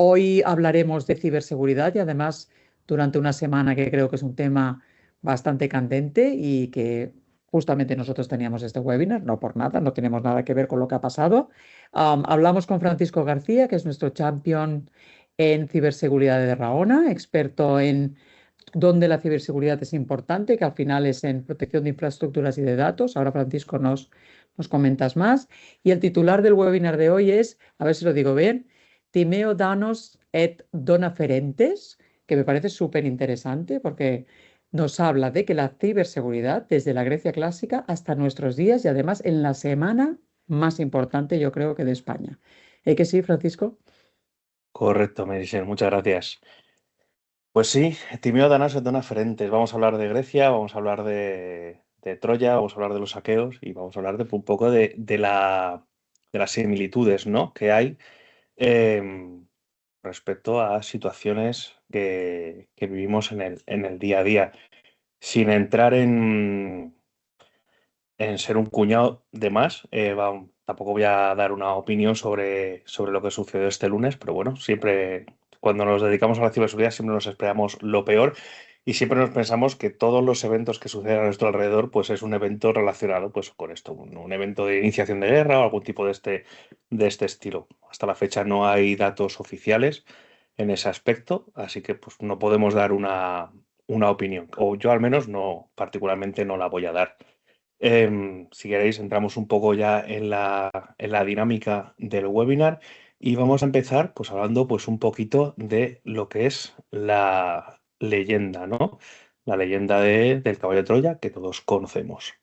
Hoy hablaremos de ciberseguridad y además durante una semana que creo que es un tema bastante candente y que justamente nosotros teníamos este webinar, no por nada, no tenemos nada que ver con lo que ha pasado. Hablamos con Francisco García, que es nuestro champion en ciberseguridad de Rahona, experto en dónde la ciberseguridad es importante, que al final es en protección de infraestructuras y de datos. Ahora, Francisco, nos comentas más. Y el titular del webinar de hoy es, a ver si lo digo bien, Timeo Danos et Dona Ferentes, que me parece súper interesante porque nos habla de que la ciberseguridad, desde la Grecia clásica hasta nuestros días y además en la semana más importante, yo creo que de España. ¿Es que sí, Francisco? Correcto, Merisel, muchas gracias. Pues sí, Timeo Danas et Dona Ferentes. Vamos a hablar de Grecia, vamos a hablar de Troya, vamos a hablar de los saqueos y vamos a hablar de un poco de las similitudes, ¿no?, que hay em, respecto a situaciones que vivimos en el día a día. Sin entrar en ser un cuñado de más, tampoco voy a dar una opinión sobre lo que sucedió este lunes, pero bueno, siempre cuando nos dedicamos a la ciberseguridad siempre nos esperamos lo peor y siempre nos pensamos que todos los eventos que suceden a nuestro alrededor pues es un evento relacionado pues con esto, un evento de iniciación de guerra o algún tipo de este estilo. Hasta la fecha no hay datos oficiales en ese aspecto, así que pues no podemos dar una opinión, o yo al menos no, particularmente no la voy a dar. Si queréis, entramos un poco ya en la dinámica del webinar y vamos a empezar pues hablando pues un poquito de lo que es la leyenda, ¿no? La leyenda del caballo de Troya que todos conocemos.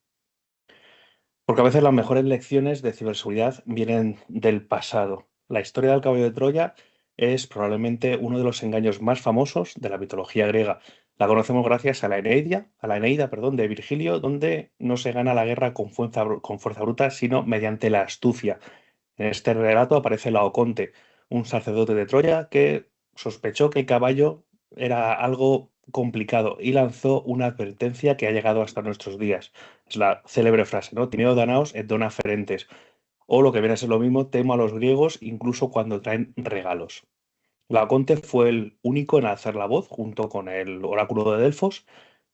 Porque a veces las mejores lecciones de ciberseguridad vienen del pasado. La historia del caballo de Troya es probablemente uno de los engaños más famosos de la mitología griega. La conocemos gracias a la Eneida, perdón, de Virgilio, donde no se gana la guerra con fuerza bruta, sino mediante la astucia. En este relato aparece Laoconte, un sacerdote de Troya que sospechó que el caballo era algo complicado y lanzó una advertencia que ha llegado hasta nuestros días. Es la célebre frase, ¿no? Timeo Danaos et dona ferentes. O lo que viene a ser lo mismo, temo a los griegos incluso cuando traen regalos. Laoconte fue el único en alzar la voz junto con el oráculo de Delfos,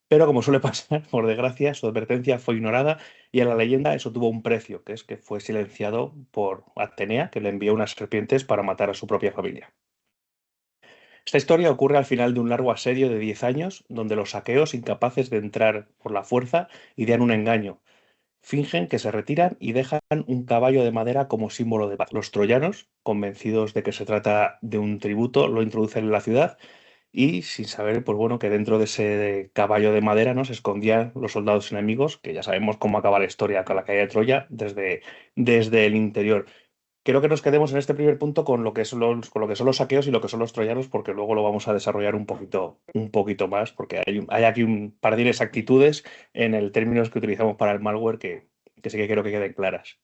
pero como suele pasar, por desgracia, su advertencia fue ignorada y en la leyenda eso tuvo un precio, que es que fue silenciado por Atenea, que le envió unas serpientes para matar a su propia familia. Esta historia ocurre al final de un largo asedio de 10 años, donde los aqueos, incapaces de entrar por la fuerza, idean un engaño. Fingen que se retiran y dejan un caballo de madera como símbolo de paz. Los troyanos, convencidos de que se trata de un tributo, lo introducen en la ciudad y sin saber, pues bueno, que dentro de ese caballo de madera, ¿no?, se escondían los soldados enemigos, que ya sabemos cómo acaba la historia con la caída de Troya desde el interior. Quiero que nos quedemos en este primer punto con lo que son los saqueos y lo que son los troyanos, porque luego lo vamos a desarrollar un poquito más, porque hay aquí un par de inexactitudes en el términos que utilizamos para el malware que sí que quiero que queden claras.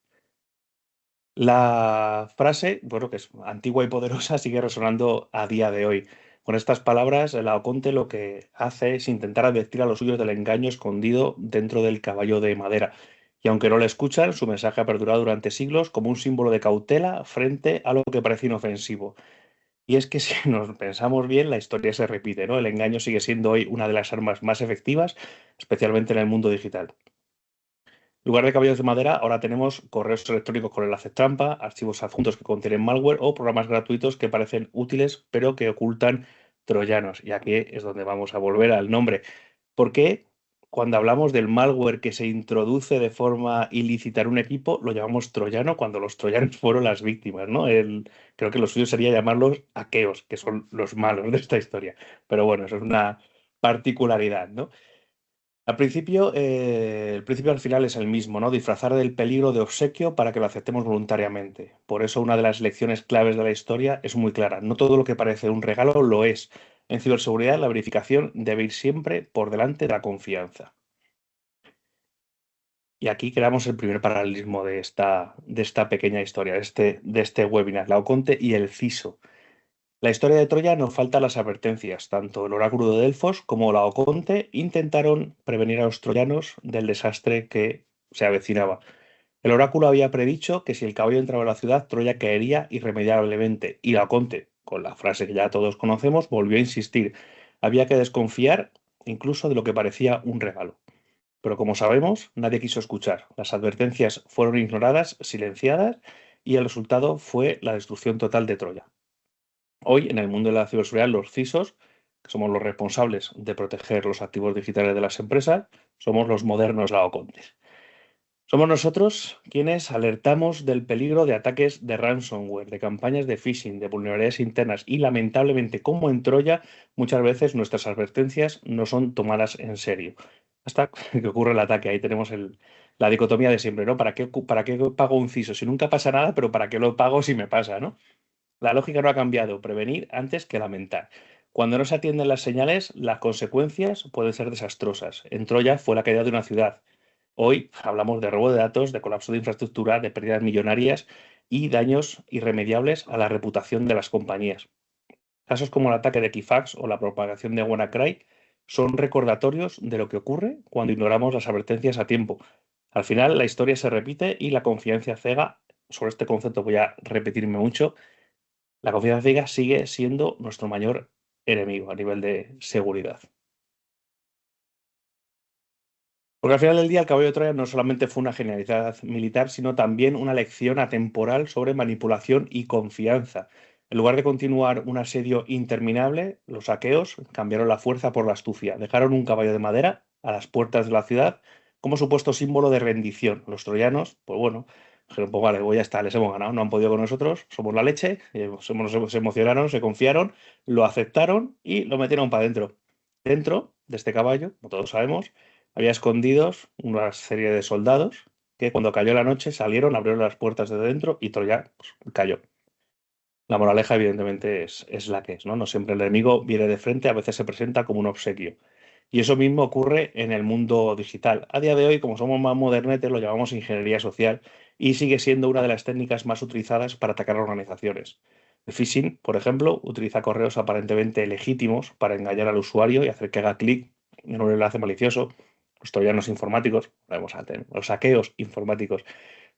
La frase, bueno, que es antigua y poderosa, sigue resonando a día de hoy. Con estas palabras, Laoconte lo que hace es intentar advertir a los suyos del engaño escondido dentro del caballo de madera. Y aunque no le escuchan, su mensaje ha perdurado durante siglos como un símbolo de cautela frente a lo que parece inofensivo. Y es que si nos pensamos bien, la historia se repite, ¿no? El engaño sigue siendo hoy una de las armas más efectivas, especialmente en el mundo digital. En lugar de caballos de madera, ahora tenemos correos electrónicos con enlaces trampa, archivos adjuntos que contienen malware o programas gratuitos que parecen útiles pero que ocultan troyanos. Y aquí es donde vamos a volver al nombre. ¿Por qué cuando hablamos del malware que se introduce de forma ilícita en un equipo lo llamamos troyano cuando los troyanos fueron las víctimas, ¿no? Creo que lo suyo sería llamarlos aqueos, que son los malos de esta historia. Pero bueno, eso es una particularidad, ¿no? El principio al final es el mismo, ¿no? Disfrazar del peligro de obsequio para que lo aceptemos voluntariamente. Por eso una de las lecciones claves de la historia es muy clara. No todo lo que parece un regalo lo es. En ciberseguridad la verificación debe ir siempre por delante de la confianza. Y aquí creamos el primer paralelismo de esta pequeña historia, de este webinar, Laoconte y el CISO. La historia de Troya nos falta las advertencias. Tanto el oráculo de Delfos como Laoconte intentaron prevenir a los troyanos del desastre que se avecinaba. El oráculo había predicho que si el caballo entraba en la ciudad, Troya caería irremediablemente. Y Laoconte, con la frase que ya todos conocemos, volvió a insistir. Había que desconfiar incluso de lo que parecía un regalo. Pero como sabemos, nadie quiso escuchar. Las advertencias fueron ignoradas, silenciadas, y el resultado fue la destrucción total de Troya. Hoy, en el mundo de la ciberseguridad, los CISOs, que somos los responsables de proteger los activos digitales de las empresas, somos los modernos laocontes. Somos nosotros quienes alertamos del peligro de ataques de ransomware, de campañas de phishing, de vulnerabilidades internas y, lamentablemente, como en Troya, muchas veces nuestras advertencias no son tomadas en serio. Hasta que ocurre el ataque. Ahí tenemos la dicotomía de siempre, ¿no? Para qué pago un CISO? Si nunca pasa nada, pero ¿para qué lo pago si me pasa, ¿no? La lógica no ha cambiado, prevenir antes que lamentar. Cuando no se atienden las señales, las consecuencias pueden ser desastrosas. En Troya fue la caída de una ciudad. Hoy hablamos de robo de datos, de colapso de infraestructura, de pérdidas millonarias y daños irremediables a la reputación de las compañías. Casos como el ataque de Equifax o la propagación de WannaCry son recordatorios de lo que ocurre cuando ignoramos las advertencias a tiempo. Al final, la historia se repite y la confianza ciega, sobre este concepto voy a repetirme mucho, la confianza ciega sigue siendo nuestro mayor enemigo a nivel de seguridad. Porque al final del día el caballo de Troya no solamente fue una genialidad militar, sino también una lección atemporal sobre manipulación y confianza. En lugar de continuar un asedio interminable, los saqueos cambiaron la fuerza por la astucia. Dejaron un caballo de madera a las puertas de la ciudad como supuesto símbolo de rendición. Los troyanos, pues bueno, dijeron, pues vale, pues ya está, les hemos ganado, no han podido con nosotros, somos la leche, se emocionaron, se confiaron, lo aceptaron y lo metieron para adentro. Dentro de este caballo, como todos sabemos, había escondidos una serie de soldados que cuando cayó la noche salieron, abrieron las puertas de dentro y Troya pues, cayó. La moraleja, evidentemente, es la que es, ¿no? No siempre el enemigo viene de frente, a veces se presenta como un obsequio. Y eso mismo ocurre en el mundo digital. A día de hoy, como somos más modernetes, lo llamamos ingeniería social y sigue siendo una de las técnicas más utilizadas para atacar a organizaciones. El phishing, por ejemplo, utiliza correos aparentemente legítimos para engañar al usuario y hacer que haga clic en un enlace malicioso. Los troyanos informáticos, vamos a tener, los saqueos informáticos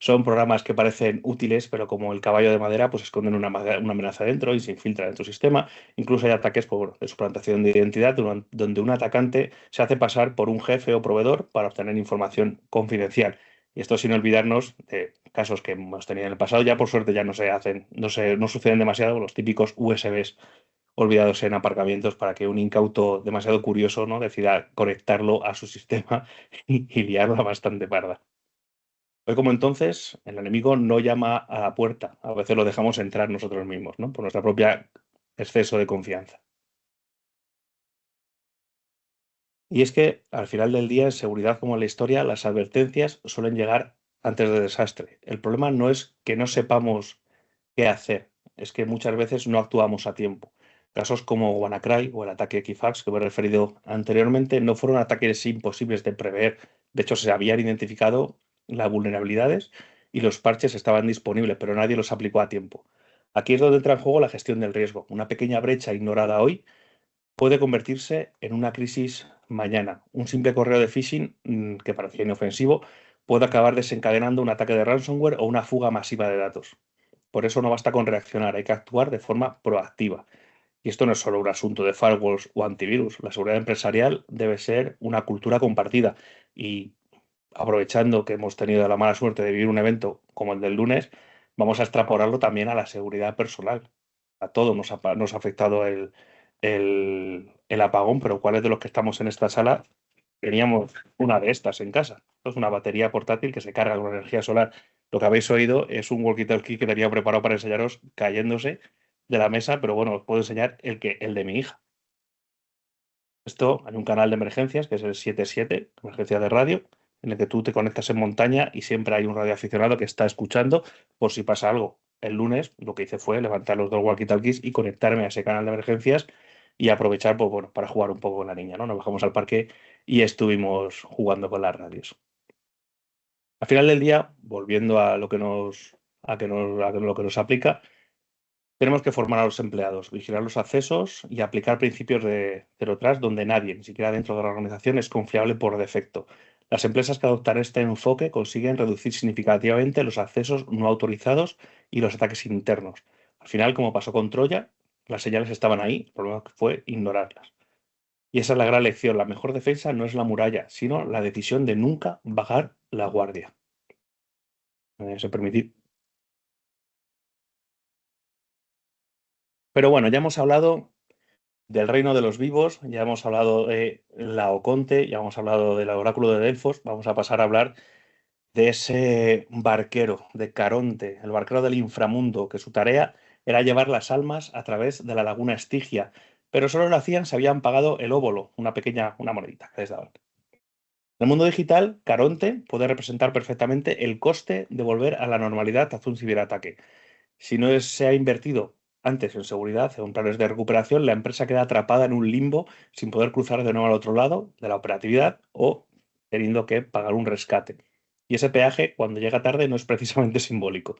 son programas que parecen útiles, pero como el caballo de madera, pues esconden una amenaza dentro y se infiltran en tu sistema. Incluso hay ataques por de suplantación de identidad, donde un atacante se hace pasar por un jefe o proveedor para obtener información confidencial. Y esto sin olvidarnos de casos que hemos tenido en el pasado, ya por suerte ya no se hacen, no suceden demasiado, los típicos USBs olvidados en aparcamientos para que un incauto demasiado curioso, ¿no?, decida conectarlo a su sistema y liarla bastante parda. Hoy como entonces, el enemigo no llama a la puerta, a veces lo dejamos entrar nosotros mismos, ¿no? Por nuestra propia exceso de confianza. Y es que al final del día, en seguridad como en la historia, las advertencias suelen llegar antes del desastre. El problema no es que no sepamos qué hacer, es que muchas veces no actuamos a tiempo. Casos como WannaCry o el ataque Equifax que me he referido anteriormente no fueron ataques imposibles de prever. De hecho, se habían identificado las vulnerabilidades y los parches estaban disponibles, pero nadie los aplicó a tiempo. Aquí es donde entra en juego la gestión del riesgo. Una pequeña brecha ignorada hoy puede convertirse en una crisis mañana. Un simple correo de phishing que parecía inofensivo puede acabar desencadenando un ataque de ransomware o una fuga masiva de datos. Por eso no basta con reaccionar, hay que actuar de forma proactiva. Y esto no es solo un asunto de firewalls o antivirus. La seguridad empresarial debe ser una cultura compartida. Y aprovechando que hemos tenido la mala suerte de vivir un evento como el del lunes, vamos a extrapolarlo también a la seguridad personal. A todos nos ha afectado el apagón, pero ¿cuáles de los que estamos en esta sala teníamos una de estas en casa? Esto es una batería portátil que se carga con energía solar. Lo que habéis oído es un walkie-talkie que tenía preparado para enseñaros cayéndose de la mesa, pero bueno, os puedo enseñar el de mi hija. Esto, hay un canal de emergencias que es el 77, emergencia de radio, en el que tú te conectas en montaña y siempre hay un radioaficionado que está escuchando por si pasa algo. El lunes lo que hice fue levantar los dos walkie-talkies y conectarme a ese canal de emergencias y aprovechar pues, bueno, para jugar un poco con la niña, ¿no? Nos bajamos al parque y estuvimos jugando con las radios. Al final del día, volviendo a lo que lo que nos aplica, tenemos que formar a los empleados, vigilar los accesos y aplicar principios de Zero Trust donde nadie, ni siquiera dentro de la organización, es confiable por defecto. Las empresas que adoptan este enfoque consiguen reducir significativamente los accesos no autorizados y los ataques internos. Al final, como pasó con Troya, Las señales estaban ahí, el problema fue ignorarlas. Y esa es la gran lección. La mejor defensa no es la muralla, sino la decisión de nunca bajar la guardia. Se permitir. Pero bueno, ya hemos hablado del reino de los vivos, ya hemos hablado de Laoconte, ya hemos hablado del oráculo de Delfos. Vamos a pasar a hablar de ese barquero, de Caronte, el barquero del inframundo, que su tarea era llevar las almas a través de la laguna Estigia, pero solo lo hacían si habían pagado el óbolo, una monedita que les daban. En el mundo digital, Caronte puede representar perfectamente el coste de volver a la normalidad tras un ciberataque. Si no se ha invertido antes en seguridad o en planes de recuperación, la empresa queda atrapada en un limbo sin poder cruzar de nuevo al otro lado de la operatividad o teniendo que pagar un rescate. Y ese peaje, cuando llega tarde, no es precisamente simbólico.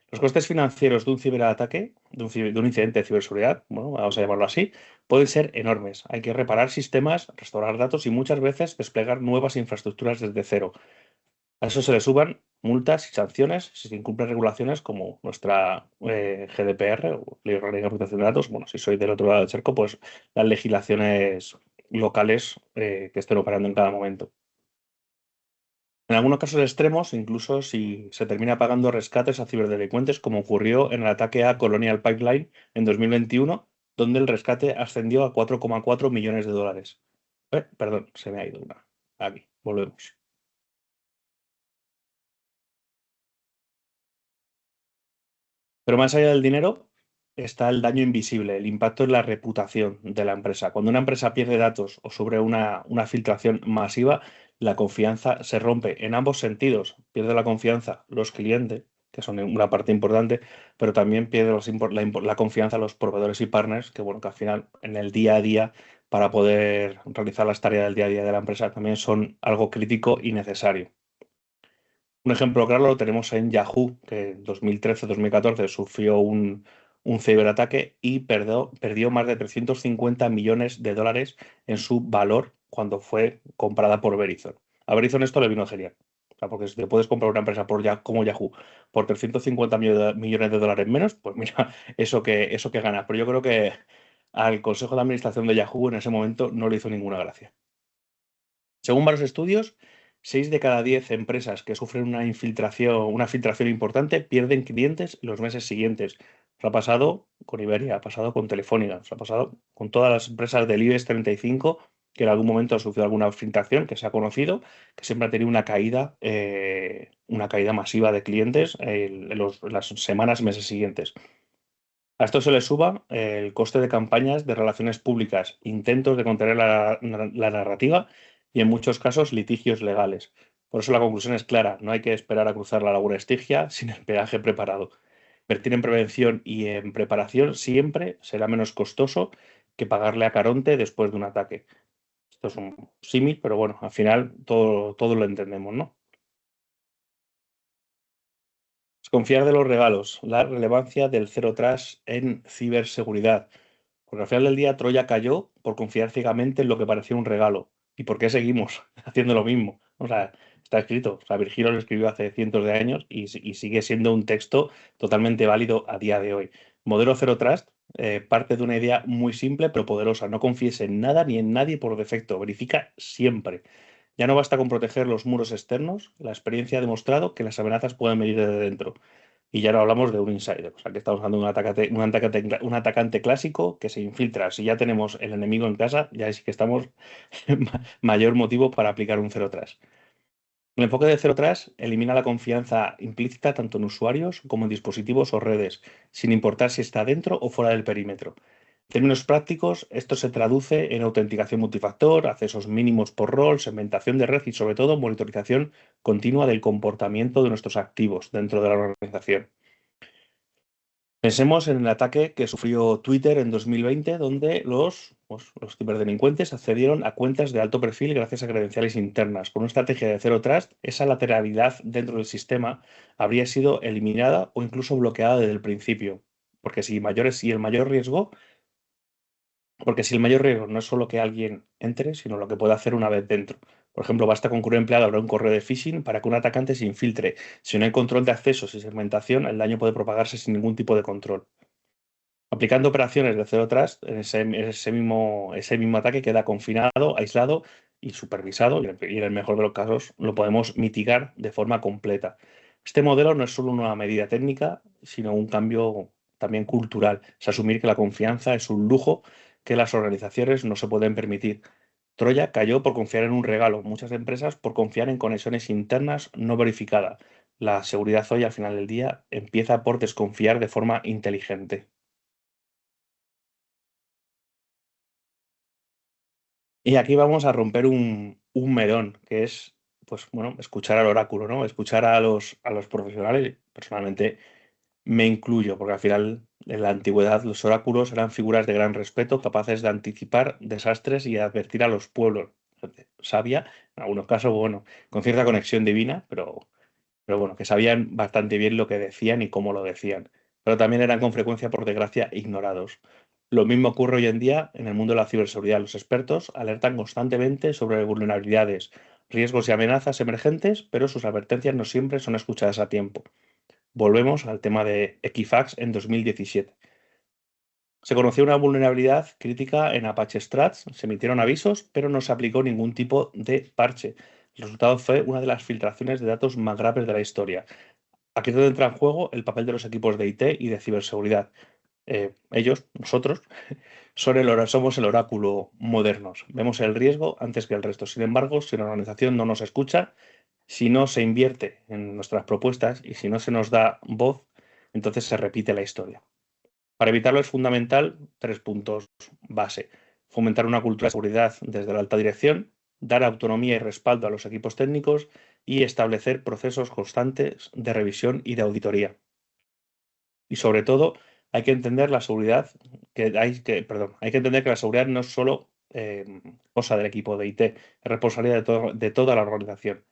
Los costes financieros de un ciberataque, de un incidente de ciberseguridad, bueno, vamos a llamarlo así, pueden ser enormes. Hay que reparar sistemas, restaurar datos y muchas veces desplegar nuevas infraestructuras desde cero. A eso se le suban multas y sanciones si se incumplen regulaciones como nuestra GDPR o Ley Orgánica de Protección de Datos. Bueno, si soy del otro lado del cerco, pues las legislaciones locales que estén operando en cada momento. En algunos casos extremos, incluso si se termina pagando rescates a ciberdelincuentes, como ocurrió en el ataque a Colonial Pipeline en 2021, donde el rescate ascendió a 4,4 millones de dólares. Perdón, se me ha ido una. Aquí, volvemos. Pero más allá del dinero está el daño invisible, el impacto en la reputación de la empresa. Cuando una empresa pierde datos o sobre una filtración masiva, la confianza se rompe en ambos sentidos. Pierde la confianza los clientes, que son una parte importante, pero también pierde la confianza los proveedores y partners, que bueno, que al final en el día a día, para poder realizar las tareas del día a día de la empresa, también son algo crítico y necesario. Un ejemplo claro lo tenemos en Yahoo, que en 2013-2014 sufrió un ciberataque y perdió más de 350 millones de dólares en su valor cuando fue comprada por Verizon. A Verizon esto le vino genial. O sea, porque si te puedes comprar una empresa como Yahoo por 350 millones de dólares menos, pues mira, eso que ganas. Pero yo creo que al Consejo de Administración de Yahoo en ese momento no le hizo ninguna gracia. Según varios estudios, 6 de cada 10 empresas que sufren una filtración importante pierden clientes en los meses siguientes. Nos ha pasado con Iberia, ha pasado con Telefónica, nos ha pasado con todas las empresas del IBEX 35 que en algún momento han sufrido alguna filtración que se ha conocido, que siempre ha tenido una caída masiva de clientes en las semanas, meses siguientes. A esto se le suba el coste de campañas de relaciones públicas, intentos de contener la narrativa y en muchos casos litigios legales. Por eso la conclusión es clara, no hay que esperar a cruzar la laguna Estigia sin el peaje preparado. Invertir en prevención y en preparación siempre será menos costoso que pagarle a Caronte después de un ataque. Esto es un símil, pero bueno, al final todo lo entendemos, ¿no? Desconfiar de los regalos, la relevancia del Zero Trust en ciberseguridad. Porque al final del día Troya cayó por confiar ciegamente en lo que parecía un regalo. ¿Y por qué seguimos haciendo lo mismo? O sea, está escrito. O sea, Virgilio lo escribió hace cientos de años y sigue siendo un texto totalmente válido a día de hoy. Modelo Zero Trust parte de una idea muy simple pero poderosa. No confíes en nada ni en nadie por defecto. Verifica siempre. Ya no basta con proteger los muros externos. La experiencia ha demostrado que las amenazas pueden venir desde dentro. Y ya no hablamos de un insider, o sea que estamos hablando de un atacante clásico que se infiltra. Si ya tenemos el enemigo en casa, ya sí que estamos mayor motivo para aplicar un cero trust. El enfoque de cero trust elimina la confianza implícita tanto en usuarios como en dispositivos o redes, sin importar si está dentro o fuera del perímetro. En términos prácticos, esto se traduce en autenticación multifactor, accesos mínimos por rol, segmentación de red y sobre todo monitorización continua del comportamiento de nuestros activos dentro de la organización. Pensemos en el ataque que sufrió Twitter en 2020, donde los ciberdelincuentes accedieron a cuentas de alto perfil gracias a credenciales internas. Con una estrategia de Zero Trust, esa lateralidad dentro del sistema habría sido eliminada o incluso bloqueada desde el principio. Porque si el mayor riesgo no es solo que alguien entre, sino lo que puede hacer una vez dentro. Por ejemplo, basta con que un empleado abra un correo de phishing para que un atacante se infiltre. Si no hay control de accesos y segmentación, el daño puede propagarse sin ningún tipo de control. Aplicando operaciones de Zero Trust, ese mismo ataque queda confinado, aislado y supervisado, y en el mejor de los casos lo podemos mitigar de forma completa. Este modelo no es solo una medida técnica, sino un cambio también cultural. Es asumir que la confianza es un lujo que las organizaciones no se pueden permitir. Troya cayó por confiar en un regalo, muchas empresas por confiar en conexiones internas no verificadas. La seguridad hoy, al final del día, empieza por desconfiar de forma inteligente. Y aquí vamos a romper un melón, que es, pues bueno, escuchar al oráculo, ¿no? Escuchar a los profesionales. Personalmente me incluyo, porque al final, en la antigüedad, los oráculos eran figuras de gran respeto, capaces de anticipar desastres y advertir a los pueblos. Gente sabia, en algunos casos, bueno, con cierta conexión divina, pero bueno, que sabían bastante bien lo que decían y cómo lo decían. Pero también eran con frecuencia, por desgracia, ignorados. Lo mismo ocurre hoy en día en el mundo de la ciberseguridad. Los expertos alertan constantemente sobre vulnerabilidades, riesgos y amenazas emergentes, pero sus advertencias no siempre son escuchadas a tiempo. Volvemos al tema de Equifax en 2017. Se conoció una vulnerabilidad crítica en Apache Struts, se emitieron avisos, pero no se aplicó ningún tipo de parche. El resultado fue una de las filtraciones de datos más graves de la historia. Aquí es donde entra en juego el papel de los equipos de IT y de ciberseguridad. Ellos, nosotros, somos el oráculo modernos. Vemos el riesgo antes que el resto. Sin embargo, si la organización no nos escucha, si no se invierte en nuestras propuestas y si no se nos da voz, entonces se repite la historia. Para evitarlo es fundamental 3 puntos base. Fomentar una cultura de seguridad desde la alta dirección, dar autonomía y respaldo a los equipos técnicos y establecer procesos constantes de revisión y de auditoría. Y sobre todo, hay que entender la seguridad, hay que entender que la seguridad no es solo cosa del equipo de IT, es responsabilidad de toda la organización.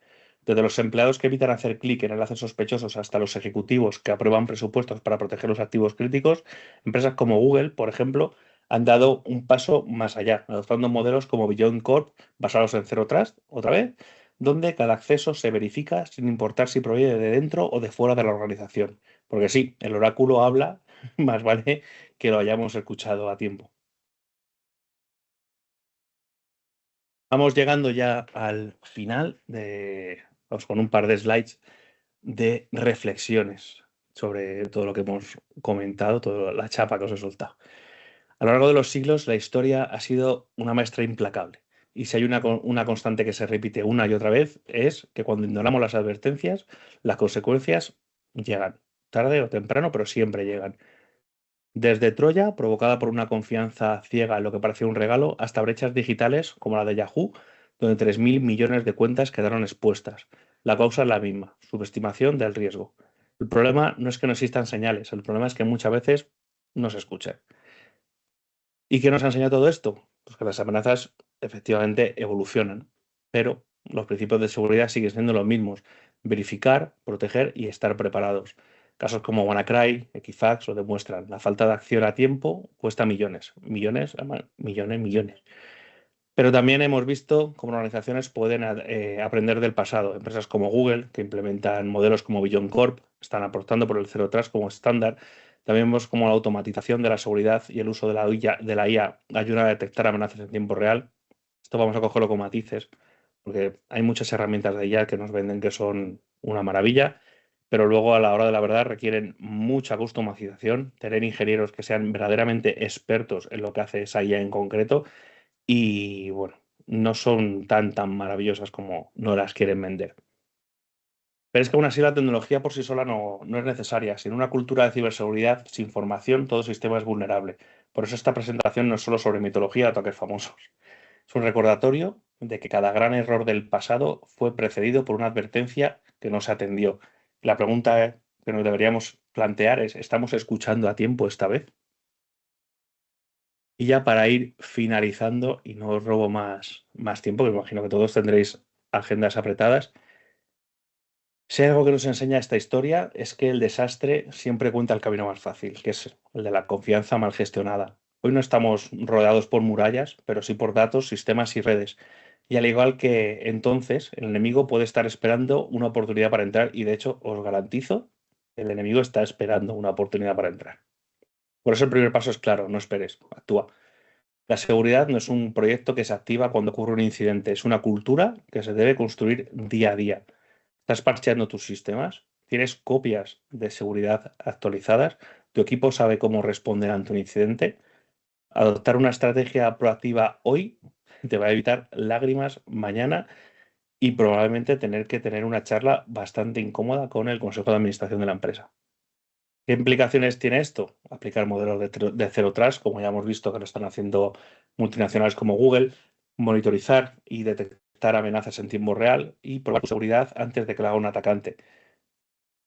Desde los empleados que evitan hacer clic en enlaces sospechosos hasta los ejecutivos que aprueban presupuestos para proteger los activos críticos, empresas como Google, por ejemplo, han dado un paso más allá, adoptando modelos como Beyond Corp basados en Zero Trust, otra vez, donde cada acceso se verifica sin importar si proviene de dentro o de fuera de la organización. Porque sí, el oráculo habla, más vale que lo hayamos escuchado a tiempo. Vamos llegando ya al final vamos con un par de slides de reflexiones sobre todo lo que hemos comentado, toda la chapa que os he soltado. A lo largo de los siglos, la historia ha sido una maestra implacable. Y si hay una constante que se repite una y otra vez, es que cuando ignoramos las advertencias, las consecuencias llegan, tarde o temprano, pero siempre llegan. Desde Troya, provocada por una confianza ciega en lo que parecía un regalo, hasta brechas digitales como la de Yahoo, donde 3.000 millones de cuentas quedaron expuestas. La causa es la misma, subestimación del riesgo. El problema no es que no existan señales, el problema es que muchas veces no se escuchan. ¿Y qué nos ha enseñado todo esto? Pues que las amenazas efectivamente evolucionan, pero los principios de seguridad siguen siendo los mismos: verificar, proteger y estar preparados. Casos como WannaCry, Equifax lo demuestran. La falta de acción a tiempo cuesta millones, millones, millones, millones. Pero también hemos visto cómo organizaciones pueden aprender del pasado. Empresas como Google, que implementan modelos como Beyond Corp, están apostando por el Zero Trust como estándar. También vemos cómo la automatización de la seguridad y el uso de la IA ayuda a detectar amenazas en tiempo real. Esto vamos a cogerlo con matices, porque hay muchas herramientas de IA que nos venden que son una maravilla, pero luego a la hora de la verdad requieren mucha customización, tener ingenieros que sean verdaderamente expertos en lo que hace esa IA en concreto y bueno, no son tan maravillosas como no las quieren vender. Pero es que aún así la tecnología por sí sola no es necesaria. Sin una cultura de ciberseguridad, sin formación, todo sistema es vulnerable. Por eso esta presentación no es solo sobre mitología de ataques famosos. Es un recordatorio de que cada gran error del pasado fue precedido por una advertencia que no se atendió. La pregunta que nos deberíamos plantear es: ¿estamos escuchando a tiempo esta vez? Y ya para ir finalizando, y no os robo más tiempo, que me imagino que todos tendréis agendas apretadas, si hay algo que nos enseña esta historia es que el desastre siempre cuenta el camino más fácil, que es el de la confianza mal gestionada. Hoy no estamos rodeados por murallas, pero sí por datos, sistemas y redes. Y al igual que entonces, el enemigo puede estar esperando una oportunidad para entrar, y de hecho os garantizo, el enemigo está esperando una oportunidad para entrar. Por eso el primer paso es claro, no esperes, actúa. La seguridad no es un proyecto que se activa cuando ocurre un incidente, es una cultura que se debe construir día a día. ¿Estás parcheando tus sistemas? ¿Tienes copias de seguridad actualizadas? ¿Tu equipo sabe cómo responder ante un incidente? Adoptar una estrategia proactiva hoy te va a evitar lágrimas mañana y probablemente tener que tener una charla bastante incómoda con el consejo de administración de la empresa. ¿Qué implicaciones tiene esto? Aplicar modelos de Zero Trust, como ya hemos visto que lo están haciendo multinacionales como Google, monitorizar y detectar amenazas en tiempo real y probar tu seguridad antes de que lo haga un atacante.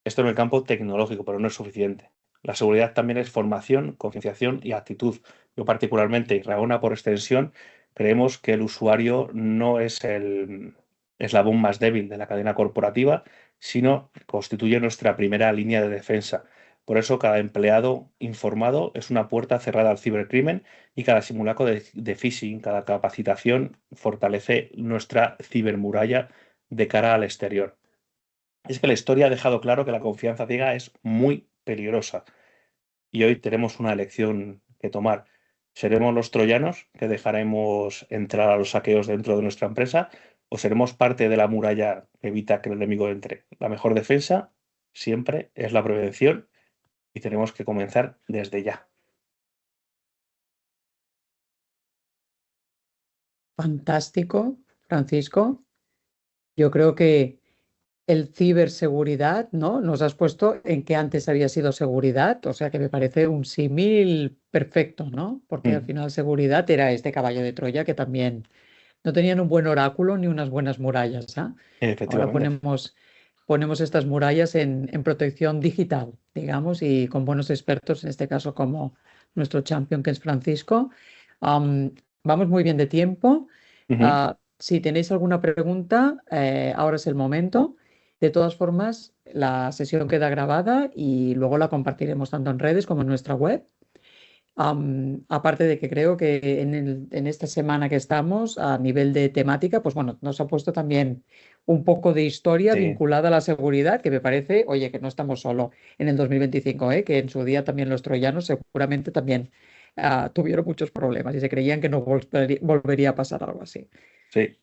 Esto en el campo tecnológico, pero no es suficiente. La seguridad también es formación, concienciación y actitud. Yo particularmente, y Raona por extensión, creemos que el usuario no es el eslabón más débil de la cadena corporativa, sino constituye nuestra primera línea de defensa. Por eso cada empleado informado es una puerta cerrada al cibercrimen y cada simulacro de phishing, cada capacitación fortalece nuestra cibermuralla de cara al exterior. Es que la historia ha dejado claro que la confianza ciega es muy peligrosa y hoy tenemos una elección que tomar. ¿Seremos los troyanos que dejaremos entrar a los saqueos dentro de nuestra empresa o seremos parte de la muralla que evita que el enemigo entre? La mejor defensa siempre es la prevención y tenemos que comenzar desde ya. Fantástico, Francisco. Yo creo que el ciberseguridad, ¿no? Nos has puesto en que antes había sido seguridad, o sea que me parece un símil perfecto, ¿no? Porque al Mm, final seguridad era este caballo de Troya que también no tenían un buen oráculo ni unas buenas murallas, ¿ah? Ahora efectivamente. ponemos estas murallas en protección digital, digamos, y con buenos expertos, en este caso como nuestro champion que es Francisco. Am, Vamos muy bien de tiempo. Ujú. Si tenéis alguna pregunta, ahora es el momento. De todas formas, la sesión queda grabada y luego la compartiremos tanto en redes como en nuestra web. Aparte de que creo que en esta semana que estamos, a nivel de temática, pues bueno, nos ha puesto también un poco de historia Sí, vinculada a la seguridad, que me parece, oye, que no estamos solo en el 2025, que en su día también los troyanos seguramente también tuvieron muchos problemas y se creían que no volvería a pasar algo así. sí.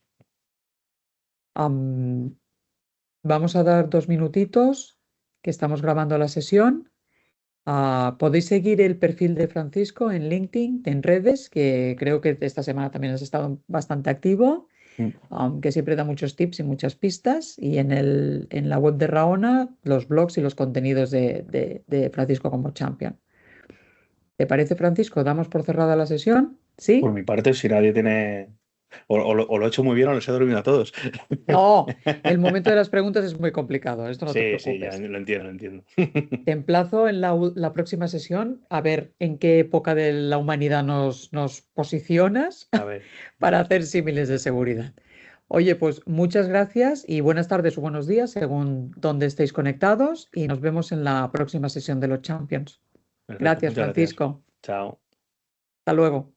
Am, Vamos a dar 2 minutitos que estamos grabando la sesión. Podéis seguir el perfil de Francisco en LinkedIn, en redes, que creo que esta semana también has estado bastante activo, Mm. que siempre da muchos tips y muchas pistas. Y en la web de Raona, los blogs y los contenidos de Francisco como champion. ¿Te parece, Francisco? ¿Damos por cerrada la sesión? Por ¿Sí? mi parte, si nadie tiene... o lo he hecho muy bien o les he dormido a todos. No, el momento de las preguntas es muy complicado, esto no te Sí, sí, ya preocupes. lo entiendo, lo entiendo. Te emplazo en la próxima sesión a ver en qué época de la humanidad nos posicionas A ver, para hacer símiles de seguridad. Oye, pues muchas gracias y buenas tardes o buenos días según donde estéis conectados y nos vemos en la próxima sesión de los Champions. perfecto, Gracias, muchas gracias. Francisco. Chao. Hasta luego.